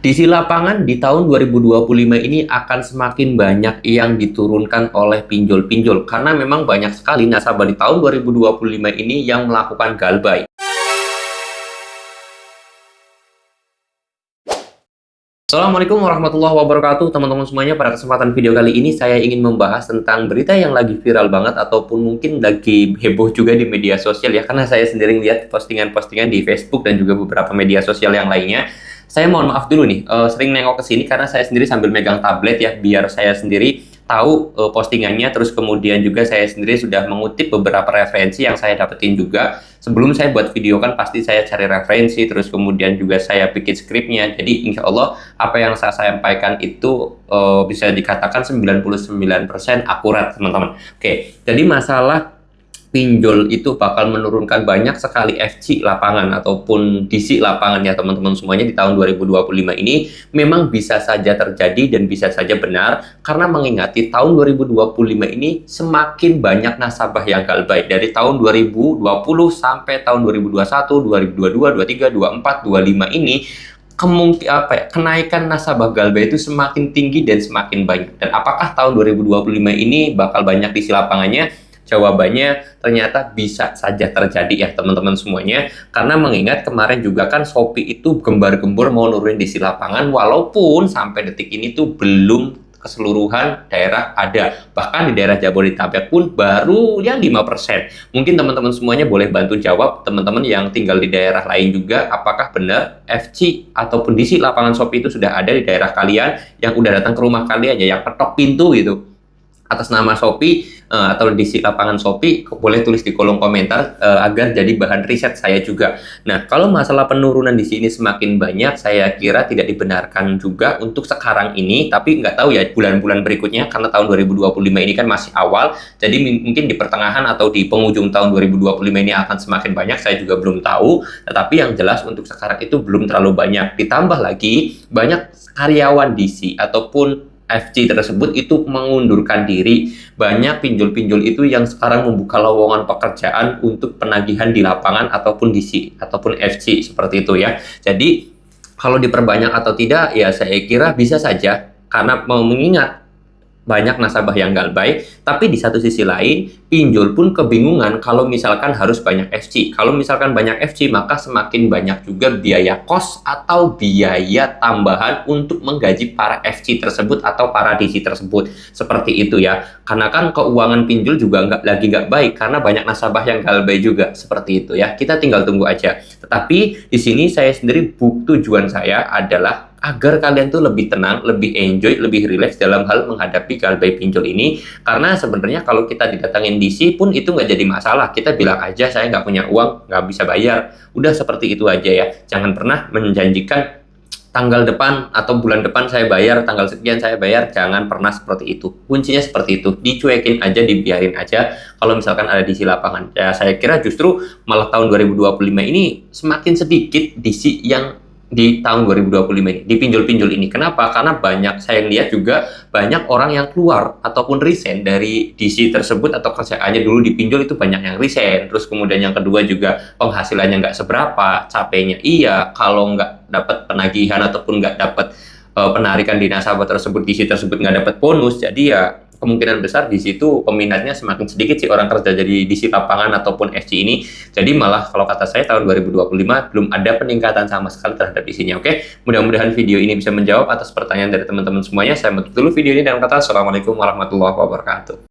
Diisi lapangan di tahun 2025 ini akan semakin banyak yang diturunkan oleh pinjol-pinjol karena memang banyak sekali nasabah di tahun 2025 ini yang melakukan galbay. Assalamualaikum warahmatullahi wabarakatuh teman-teman semuanya. Pada kesempatan video kali ini saya ingin membahas tentang berita yang lagi viral banget ataupun mungkin lagi heboh juga di media sosial ya, karena saya sendiri lihat postingan-postingan di Facebook dan juga beberapa media sosial yang lainnya. Saya mohon maaf dulu nih, sering nengok ke sini karena saya sendiri sambil megang tablet ya, biar saya sendiri tahu postingannya. Terus kemudian juga saya sendiri sudah mengutip beberapa referensi yang saya dapetin juga. Sebelum saya buat video kan pasti saya cari referensi, terus kemudian juga saya bikin skripnya. Jadi insya Allah apa yang saya sampaikan itu bisa dikatakan 99% akurat teman-teman. Oke, jadi masalah pinjol itu bakal menurunkan banyak sekali FC lapangan ataupun DC lapangan ya teman-teman semuanya di tahun 2025 ini memang bisa saja terjadi dan bisa saja benar, karena mengingat di tahun 2025 ini semakin banyak nasabah yang galbay dari tahun 2020 sampai tahun 2021, 2022, 23, 24, 25 ini kenaikan nasabah galbay itu semakin tinggi dan semakin banyak. Dan apakah tahun 2025 ini bakal banyak diisi lapangannya? Jawabannya ternyata bisa saja terjadi ya teman-teman semuanya, karena mengingat kemarin juga kan Shopee itu gembar-gembor mau nurunin diisi lapangan, walaupun sampai detik ini tuh belum keseluruhan daerah ada. Bahkan di daerah Jabodetabek pun baru ya 5%. Mungkin teman-teman semuanya boleh bantu jawab, teman-teman yang tinggal di daerah lain juga, apakah benar FC ataupun diisi lapangan Shopee itu sudah ada di daerah kalian, yang udah datang ke rumah kalian ya, yang ketok pintu gitu atas nama Shopee atau diisi lapangan Shopee. Boleh tulis di kolom komentar agar jadi bahan riset saya juga. Nah, kalau masalah penurunan di sini semakin banyak, saya kira tidak dibenarkan juga untuk sekarang ini, tapi nggak tahu ya bulan-bulan berikutnya, karena tahun 2025 ini kan masih awal, jadi mungkin di pertengahan atau di penghujung tahun 2025 ini akan semakin banyak, saya juga belum tahu. Tetapi yang jelas untuk sekarang itu belum terlalu banyak. Ditambah lagi banyak karyawan DC ataupun FC tersebut itu mengundurkan diri. Banyak pinjol-pinjol itu yang sekarang membuka lowongan pekerjaan untuk penagihan di lapangan ataupun DC ataupun FC seperti itu ya. Jadi kalau diperbanyak atau tidak ya saya kira bisa saja, karena mengingat banyak nasabah yang galbay. Tapi di satu sisi lain, pinjol pun kebingungan kalau misalkan harus banyak FC. Kalau misalkan banyak FC, maka semakin banyak juga biaya kos atau biaya tambahan untuk menggaji para FC tersebut atau para DC tersebut. Seperti itu ya. Karena kan keuangan pinjol juga nggak baik, karena banyak nasabah yang galbay juga. Seperti itu ya. Kita tinggal tunggu aja. Tetapi di sini saya sendiri, tujuan saya adalah agar kalian tuh lebih tenang, lebih enjoy, lebih relax dalam hal menghadapi galbay pinjol ini. Karena sebenarnya kalau kita didatangin DC pun itu nggak jadi masalah. Kita bilang aja saya nggak punya uang, nggak bisa bayar. Udah seperti itu aja ya. Jangan pernah menjanjikan tanggal depan atau bulan depan saya bayar, tanggal sekian saya bayar. Jangan pernah seperti itu. Kuncinya seperti itu. Dicuekin aja, dibiarin aja kalau misalkan ada DC lapangan. Ya saya kira justru malah tahun 2025 ini semakin sedikit DC yang di tahun 2025 ini, di pinjol-pinjol ini. Kenapa? Karena banyak, saya lihat juga banyak orang yang keluar ataupun resign dari DC tersebut, atau kerjaannya dulu di pinjol itu banyak yang resign. Terus kemudian yang kedua juga penghasilannya nggak seberapa, capeknya iya, kalau nggak dapat penagihan ataupun nggak dapat penarikan di nasabah tersebut, DC tersebut nggak dapat bonus. Jadi ya kemungkinan besar di situ peminatnya semakin sedikit sih orang kerja jadi DC lapangan ataupun FC ini. Jadi malah kalau kata saya tahun 2025 belum ada peningkatan sama sekali terhadap isinya. Oke, mudah-mudahan video ini bisa menjawab atas pertanyaan dari teman-teman semuanya. Saya tutup dulu video ini dengan kata assalamualaikum warahmatullahi wabarakatuh.